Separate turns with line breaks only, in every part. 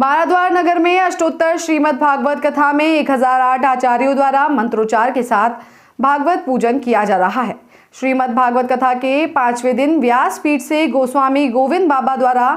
बाराद्वार नगर में अष्टोत्तर श्रीमद् भागवत कथा में 1008 आचार्यों द्वारा मंत्रोच्चार के साथ भागवत पूजन किया जा रहा है। श्रीमद् भागवत कथा के 5वें दिन व्यासपीठ से गोस्वामी गोविंद बाबा द्वारा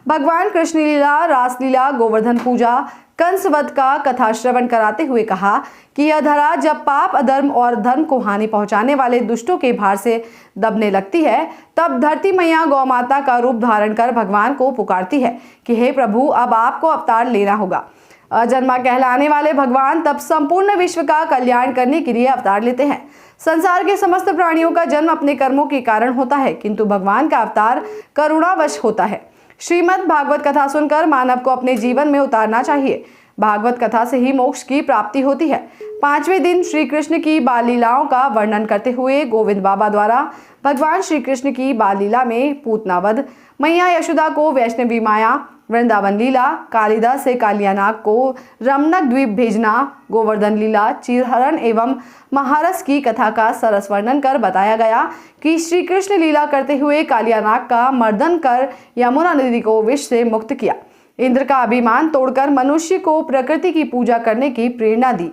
भगवान कृष्ण लीला, रासलीला, गोवर्धन पूजा, कंसवध का कथा श्रवण कराते हुए कहा कि यह धरा जब पाप, अधर्म और धर्म को हानि पहुंचाने वाले दुष्टों के भार से दबने लगती है, तब धरती मैया गौ माता का रूप धारण कर भगवान को पुकारती है कि हे प्रभु, अब आपको अवतार लेना होगा। अजन्मा कहलाने वाले भगवान तब संपूर्ण विश्व का कल्याण करने के लिए अवतार लेते हैं। संसार के समस्त प्राणियों का जन्म अपने कर्मों के कारण होता है, किंतु भगवान का अवतार करुणावश होता है। श्रीमद् भागवत कथा सुनकर मानव को अपने जीवन में उतारना चाहिए। भागवत कथा से ही मोक्ष की प्राप्ति होती है। 5वें दिन श्री कृष्ण की बाल लीलाओं का वर्णन करते हुए गोविंद बाबा द्वारा भगवान श्री कृष्ण की बाल लीला में पूतनावध, मैया यशोदा को वैष्णवी माया, वृंदावन लीला, कालिदास से कालियानाग को रमणक द्वीप भेजना, गोवर्धन लीला, चीरहरण एवं महारस की कथा का सरस वर्णन कर बताया गया कि श्री कृष्ण लीला करते हुए कालियानाग का मर्दन कर यमुना नदी को विष से मुक्त किया। इंद्र का अभिमान तोड़कर मनुष्य को प्रकृति की पूजा करने की प्रेरणा दी।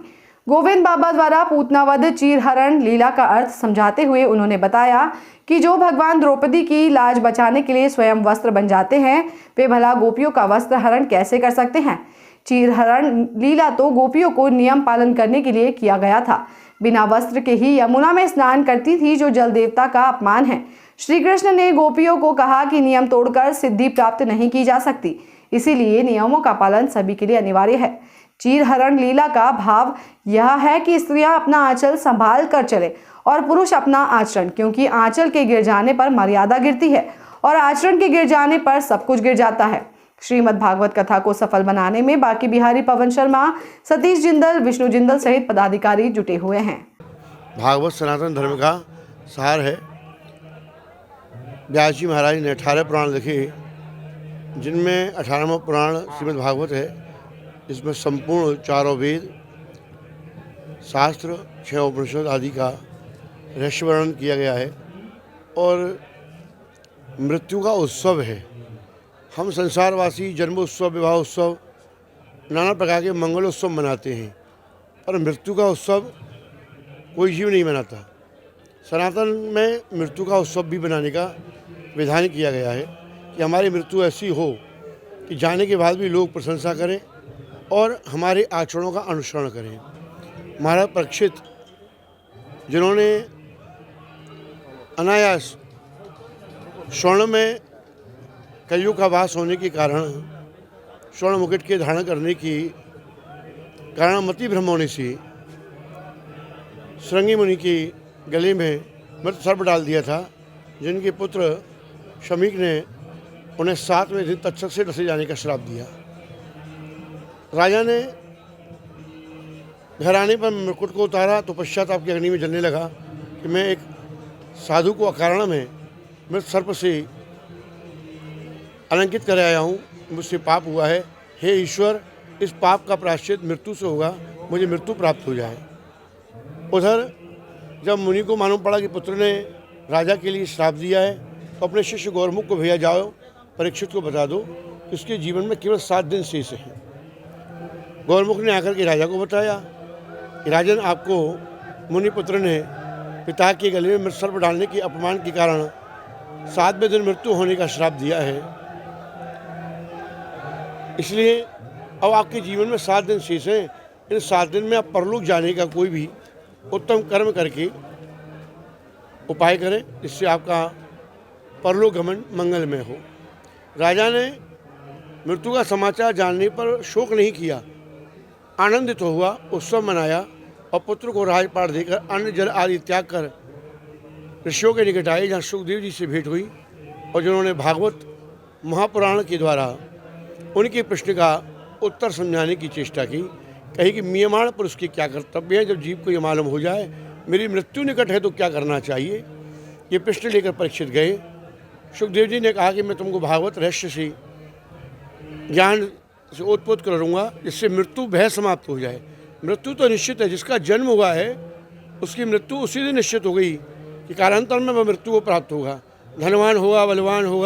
गोविंद बाबा द्वारा पूतनावध, चीरहरण लीला का अर्थ समझाते हुए उन्होंने बताया कि जो भगवान द्रौपदी की लाज बचाने के लिए स्वयं वस्त्र बन जाते हैं, वे भला गोपियों का वस्त्र हरण कैसे कर सकते हैं। चीरहरण लीला तो गोपियों को नियम पालन करने के लिए किया गया था। बिना वस्त्र के ही यमुना में स्नान करती थी, जो जल देवता का अपमान है। श्री कृष्ण ने गोपियों को कहा कि नियम तोड़कर सिद्धि प्राप्त नहीं की जा सकती, इसीलिए नियमों का पालन सभी के लिए अनिवार्य है। चीरहरण लीला का भाव यह है कि स्त्रियां अपना आंचल संभाल कर चले और पुरुष अपना आचरण, क्योंकि आंचल के गिर जाने पर मर्यादा गिरती है और आचरण के गिर जाने पर सब कुछ गिर जाता है। श्रीमद् भागवत कथा को सफल बनाने में बाकी बिहारी, पवन शर्मा, सतीश जिंदल, विष्णु जिंदल सहित पदाधिकारी जुटे हुए हैं।
भागवत सनातन धर्म का सार है। व्यास जी महाराज ने 18 पुराण लिखे, जिनमें 18वां पुराण श्रीमद् भागवत है। इसमें संपूर्ण 4 वेद, शास्त्र, 6 उपनिषद आदि का रहस्य वर्णन किया गया है और मृत्यु का उत्सव है। हम संसारवासी जन्म उत्सव, विवाह उत्सव, नाना प्रकार के मंगल उत्सव मनाते हैं, पर मृत्यु का उत्सव कोई जीव नहीं मनाता। सनातन में मृत्यु का उत्सव भी बनाने का विधान किया गया है कि हमारी मृत्यु ऐसी हो कि जाने के बाद भी लोग प्रशंसा करें और हमारे आचरणों का अनुसरण करें। महाराज परीक्षित, जिन्होंने अनायास स्वर्ण में कलयुग का वास होने के कारण स्वर्ण मुकुट के धारण करने की कारण मति भ्रम होने से श्रृंगी मुनि के गले में मृत सर्प डाल दिया था, जिनके पुत्र शमीक ने उन्हें 7वें दिन तक्षक से डसे जाने का श्राप दिया। राजा ने घर आने पर मुकुट को उतारा तो पश्चाताप की अग्नि में जलने लगा कि मैं एक साधु को अकारण में मृत सर्प से अलंकित कर आया हूँ, मुझसे पाप हुआ है। हे ईश्वर, इस पाप का प्रायश्चित मृत्यु से होगा, मुझे मृत्यु प्राप्त हो जाए। उधर जब मुनि को मालूम पड़ा कि पुत्र ने राजा के लिए श्राप दिया है, तो अपने शिष्य गौरमुख को भेजा, जाओ परीक्षित को बता दो कि उसके जीवन में केवल 7 दिन शेष हैं। गौरमुख ने आकर के राजा को बताया कि राजन, आपको मुनिपुत्र ने पिता के गले में मृत सर्प डालने के अपमान के कारण 7वें दिन मृत्यु होने का श्राप दिया है, इसलिए अब आपके जीवन में 7 दिन शेष हैं। इन 7 दिन में आप परलोक जाने का कोई भी उत्तम कर्म करके उपाय करें, जिससे आपका परलोक गमन मंगलमय हो। राजा ने मृत्यु का समाचार जानने पर शोक नहीं किया, आनंदित तो हुआ, उत्सव मनाया और पुत्र को राजपाट देकर अन्न जल आदि त्याग कर ऋषियों के निकट आए, जहाँ सुखदेव जी से भेंट हुई और जिन्होंने भागवत महापुराण के द्वारा उनके प्रश्न का उत्तर समझाने की चेष्टा की। कही कि मियमाण पुरुष के क्या कर्तव्य है, जब जीव को ये मालूम हो जाए मेरी मृत्यु निकट है तो क्या करना चाहिए। ये प्रश्न लेकर परीक्षित गए। सुखदेव जी ने कहा कि मैं तुमको भागवत रहस्य से ज्ञान से ओतप्रोत करूँगा, जिससे मृत्यु भय समाप्त हो जाए। मृत्यु तो निश्चित है, जिसका जन्म हुआ है उसकी मृत्यु उसी दिन निश्चित हो गई कि कालांतर में वह मृत्यु को प्राप्त होगा। धनवान होगा, बलवान होगा,